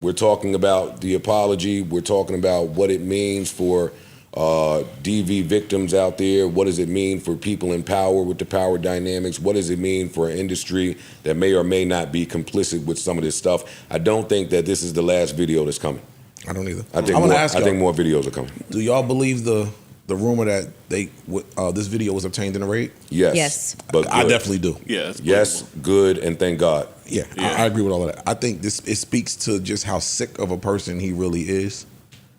We're talking about the apology. We're talking about what it means for DV victims out there. What does it mean for people in power with the power dynamics? What does it mean for an industry that may or may not be complicit with some of this stuff? I don't think that this is the last video that's coming. I don't either. I think more videos are coming. Do y'all believe the rumor that this video was obtained in a raid? Yes. Yes. But I definitely do. Yeah. Yes, good, and thank God. Yeah, I agree with all of that. I think it speaks to just how sick of a person he really is.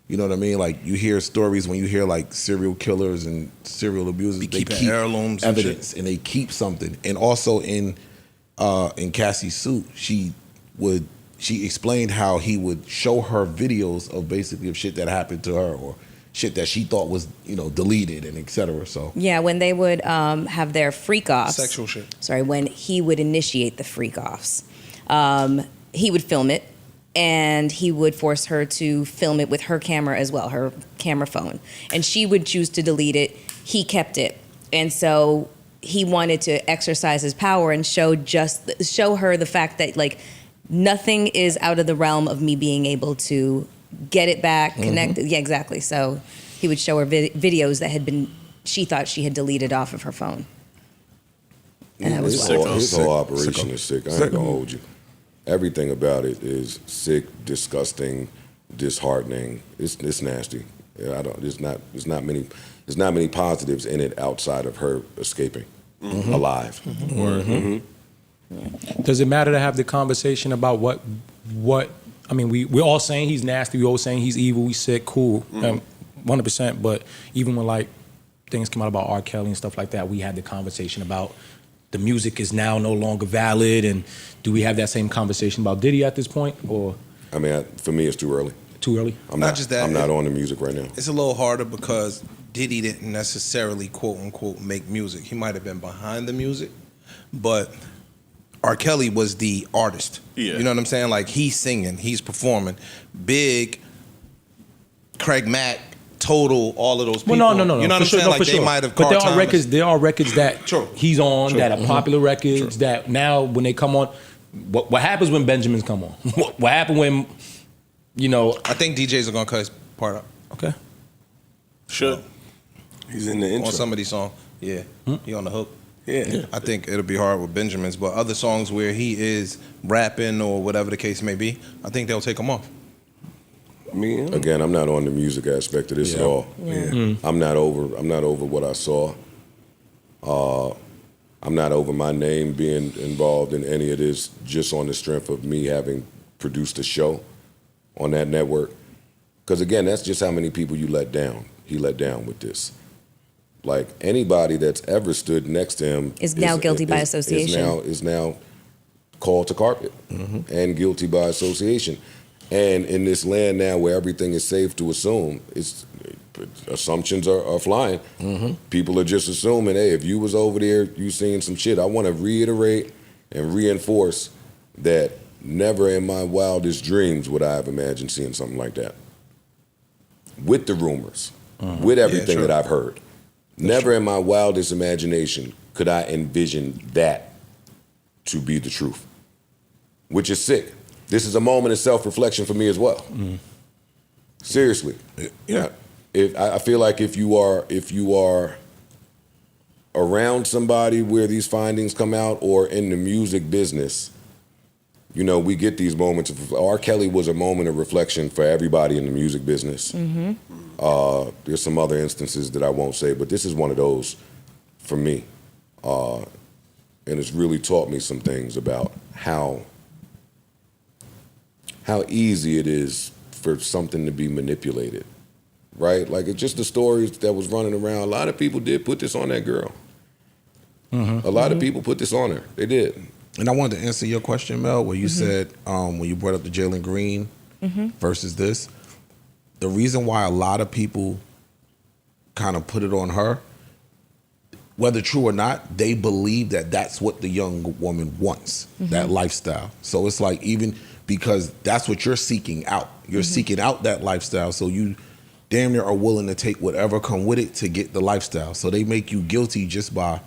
You know what I mean? Like, you hear stories when you hear like serial killers and serial abusers. They keep heirlooms evidence and they keep something. And also in Cassie's suit, she explained how he would show her videos of basically of shit that happened to her or shit that she thought was, deleted and et cetera. So yeah, when they would have their freak offs, sexual shit. Sorry, when he would initiate the freak offs, he would film it, and he would force her to film it with her camera as well, her camera phone, and she would choose to delete it. He kept it, and so he wanted to exercise his power and show her the fact that like nothing is out of the realm of me being able to get it back, connect. Yeah, exactly. So he would show her videos that she thought she had deleted off of her phone. And that was his whole operation is sick. I ain't gonna hold you. Everything about it is sick, disgusting, disheartening. It's nasty. Yeah, there's not many positives in it outside of her escaping alive. Does it matter to have the conversation about what? I mean, we're all saying he's nasty. We're all saying he's evil. We sick, cool, 100%. But even when like things come out about R. Kelly and stuff like that, we had the conversation about the music is now no longer valid. And do we have that same conversation about Diddy at this point? Or I mean, for me, it's too early. Too early? I'm not just that. I'm not on the music right now. It's a little harder because Diddy didn't necessarily quote unquote make music. He might have been behind the music, but R. Kelly was the artist. Yeah. You know what I'm saying? Like, he's singing, he's performing. Big, Craig Mack, Total, all of those people. Well, no. You know what I'm saying? Like, they might have. But there are records that he's on that are popular records that now when they come on, what happens when Benjamins come on? What happened when, I think DJs are gonna cut his part up. Okay. Should. He's in the intro. On some of these songs. Yeah. He on the hook. Yeah. I think it'll be hard with Benjamin's, but other songs where he is rapping or whatever the case may be, I think they'll take him off. Again, I'm not on the music aspect of this at all. Yeah. I'm not over what I saw. I'm not over my name being involved in any of this just on the strength of me having produced a show on that network. Because again, that's just how many people you let down. He let down with this. Like, anybody that's ever stood next to him is now guilty by association. Is now called to carpet and guilty by association. And in this land now where everything is safe to assume, assumptions are flying. People are just assuming, hey, if you was over there, you seen some shit. I want to reiterate and reinforce that never in my wildest dreams would I have imagined seeing something like that. With the rumors, with everything that I've heard. Never in my wildest imagination could I envision that to be the truth, which is sick. This is a moment of self-reflection for me as well. Seriously. Yeah. I feel like if you are around somebody where these findings come out or in the music business, we get these moments of R. Kelly was a moment of reflection for everybody in the music business. There's some other instances that I won't say, but this is one of those for me. And it's really taught me some things about how easy it is for something to be manipulated, right? Like, it's just the stories that was running around. A lot of people did put this on that girl. A lot of people put this on her. They did. And I wanted to answer your question, Mel, where you said when you brought up the Jalen Green versus this, the reason why a lot of people kind of put it on her, whether true or not, they believe that that's what the young woman wants, that lifestyle. So it's like, even because that's what you're seeking out. You're seeking out that lifestyle, so you damn near are willing to take whatever come with it to get the lifestyle. So they make you guilty just by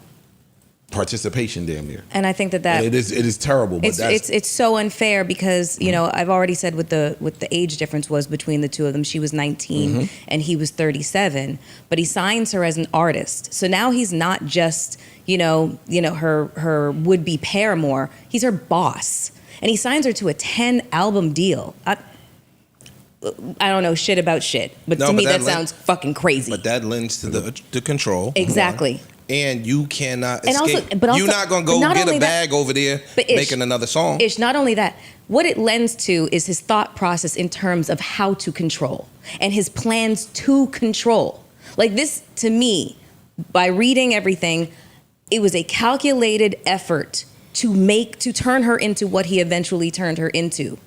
participation damn near. And I think that And it is terrible. But it's so unfair because I've already said what the age difference was between the two of them. She was 19 and he was 37, but he signs her as an artist. So now he's not just her would-be paramour. He's her boss, and he signs her to a 10-album deal. I don't know shit about shit, but to me that sounds fucking crazy. But that lends to the control. Exactly. And you cannot And escape. also, You're not going to go get a bag over there making another song. Ish, not only that, what it lends to is his thought process in terms of how to control and his plans to control. Like this, to me, by reading everything, it was a calculated effort to turn her into what he eventually turned her into.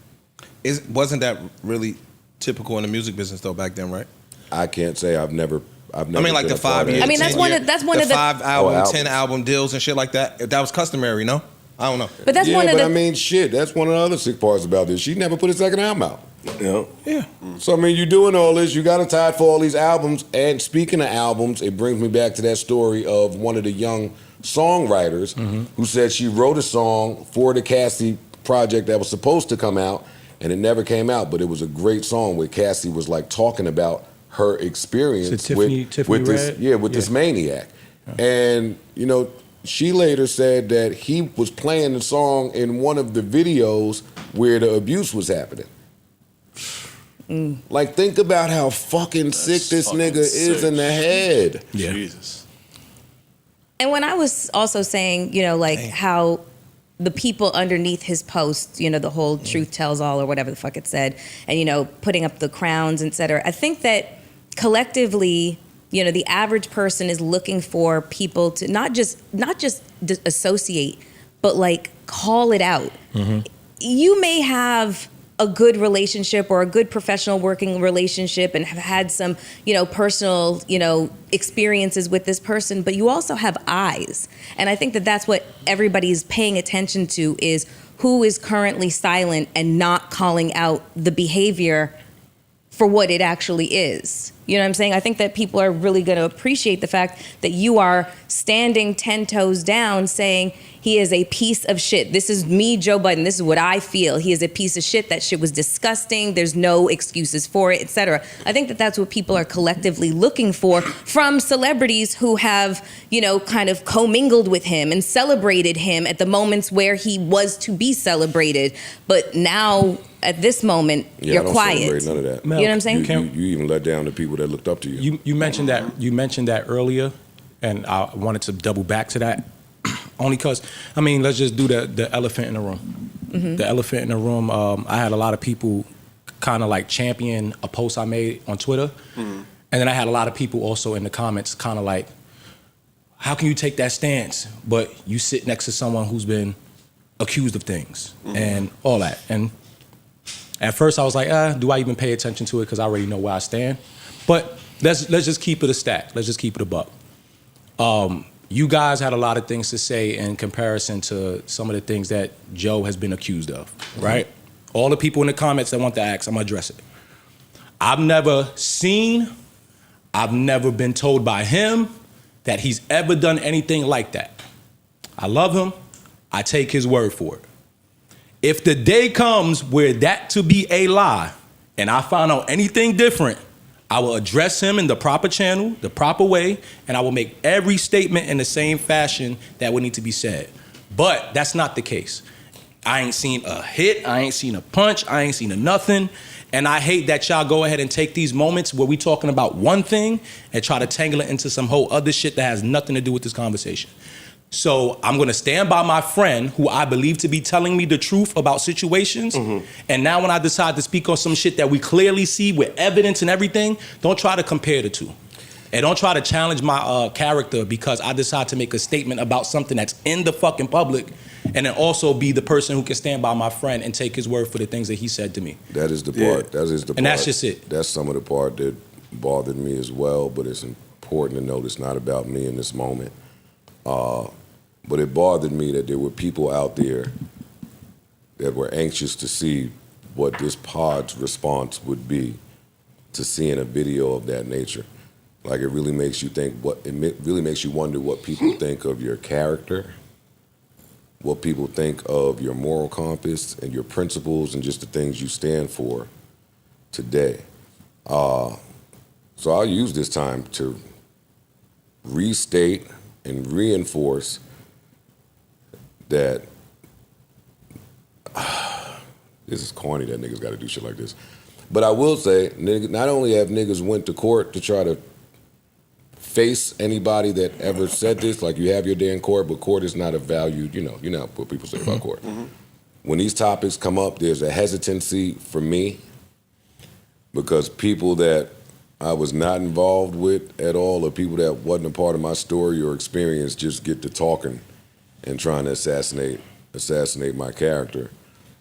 Wasn't that really typical in the music business though back then, right? I can't say I've never. I mean, like the 5 year. I mean, that's one of the 5-album, albums. 10-album deals and shit like that. That was customary, no? I don't know. But that's one of the. I mean, shit. That's one of the other sick parts about this. She never put a second album out. Yeah. So I mean, you're doing all this. You got to tie for all these albums. And speaking of albums, it brings me back to that story of one of the young songwriters who said she wrote a song for the Cassie project that was supposed to come out, and it never came out. But it was a great song where Cassie was like talking about her experience with this maniac. Yeah. And she later said that he was playing the song in one of the videos where the abuse was happening. Like, think about how fucking sick this nigga is in the head. Yeah. Jesus. And when I was also saying, how the people underneath his post, the whole truth tells all or whatever the fuck it said, and, putting up the crowns, et cetera, I think that collectively, the average person is looking for people to not just associate, but like call it out. You may have a good relationship or a good professional working relationship and have had some, personal, experiences with this person, but you also have eyes. And I think that that's what everybody's paying attention to, is who is currently silent and not calling out the behavior for what it actually is. You know what I'm saying? I think that people are really going to appreciate the fact that you are standing 10 toes down saying he is a piece of shit. This is me, Joe Budden. This is what I feel. He is a piece of shit. That shit was disgusting. There's no excuses for it, etc. I think that that's what people are collectively looking for from celebrities who have, kind of commingled with him and celebrated him at the moments where he was to be celebrated. But now, at this moment, you're quiet. Celebrate none of that. You know what I'm saying? You even let down the people that looked up to you. You mentioned that earlier, and I wanted to double back to that. Only because, let's just do the elephant in the room. The elephant in the room, I had a lot of people kind of like champion a post I made on Twitter. And then I had a lot of people also in the comments kind of like, how can you take that stance, but you sit next to someone who's been accused of things and all that. And at first I was like, do I even pay attention to it, because I already know where I stand. But let's just keep it a stack. Let's just keep it a buck. You guys had a lot of things to say in comparison to some of the things that Joe has been accused of, right? All the people in the comments that want to ask, I'm going to address it. I've never been told by him that he's ever done anything like that. I love him. I take his word for it. If the day comes where that to be a lie and I find out anything different, I will address him in the proper channel, the proper way, and I will make every statement in the same fashion that would need to be said. But that's not the case. I ain't seen a hit, I ain't seen a punch, I ain't seen a nothing. And I hate that y'all go ahead and take these moments where we talking about one thing and try to tangle it into some whole other shit that has nothing to do with this conversation. So I'm going to stand by my friend who I believe to be telling me the truth about situations. And now when I decide to speak on some shit that we clearly see with evidence and everything, don't try to compare the two. And don't try to challenge my character because I decide to make a statement about something that's in the fucking public, and then also be the person who can stand by my friend and take his word for the things that he said to me. That is the part. That is the part. And that's just it. That's some of the part that bothered me as well, but it's important to note it's not about me in this moment. But it bothered me that there were people out there that were anxious to see what this pod's response would be to seeing a video of that nature. Like it really makes you think. Really makes you wonder what people think of your character, what people think of your moral compass and your principles, and just the things you stand for today. So I'll use this time to restate and reinforce that this is corny that niggas got to do shit like this. But I will say, not only have niggas went to court to try to face anybody that ever said this, like you have your day in court, but court is not a valued, you know what people say about court. When these topics come up, there's a hesitancy for me because people that I was not involved with at all, or people that wasn't a part of my story or experience, just get to talking and trying to assassinate my character.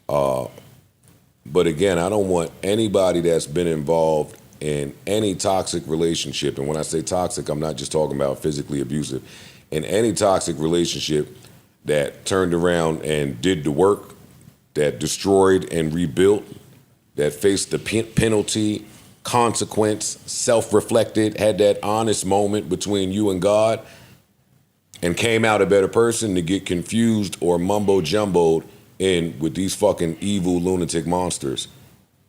But again, I don't want anybody that's been involved in any toxic relationship, and when I say toxic, I'm not just talking about physically abusive, in any toxic relationship that turned around and did the work, that destroyed and rebuilt, that faced the penalty, consequence, self-reflected, had that honest moment between you and God, and came out a better person, to get confused or mumbo-jumboed in with these fucking evil lunatic monsters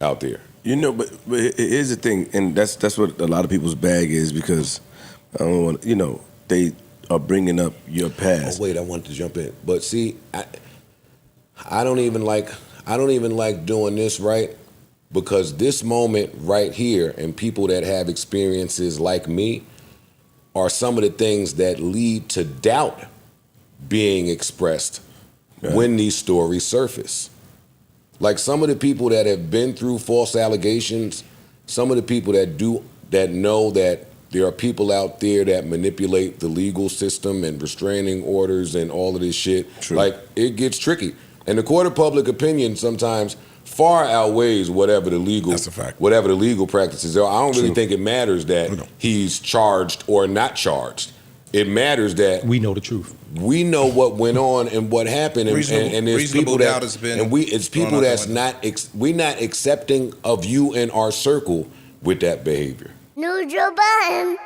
out there. You know, but here's the thing, and that's what a lot of people's bag is, because I don't want, they are bringing up your past. Oh wait, I wanted to jump in, but see, I don't even like doing this, right? Because this moment right here, and people that have experiences like me, are some of the things that lead to doubt being expressed when these stories surface. Like some of the people that have been through false allegations, some of the people that know that there are people out there that manipulate the legal system and restraining orders and all of this shit. True. Like it gets tricky. And the court of public opinion sometimes far outweighs whatever the legal That's a fact. whatever the legal practices are. I don't really think it matters that No. he's charged or not charged. It matters that We know the truth. we know what went on and what happened, and there's Reasonable people doubt that has been and it's thrown people out the that's window. we're not accepting of you in our circle with that behavior. New Joe Budden.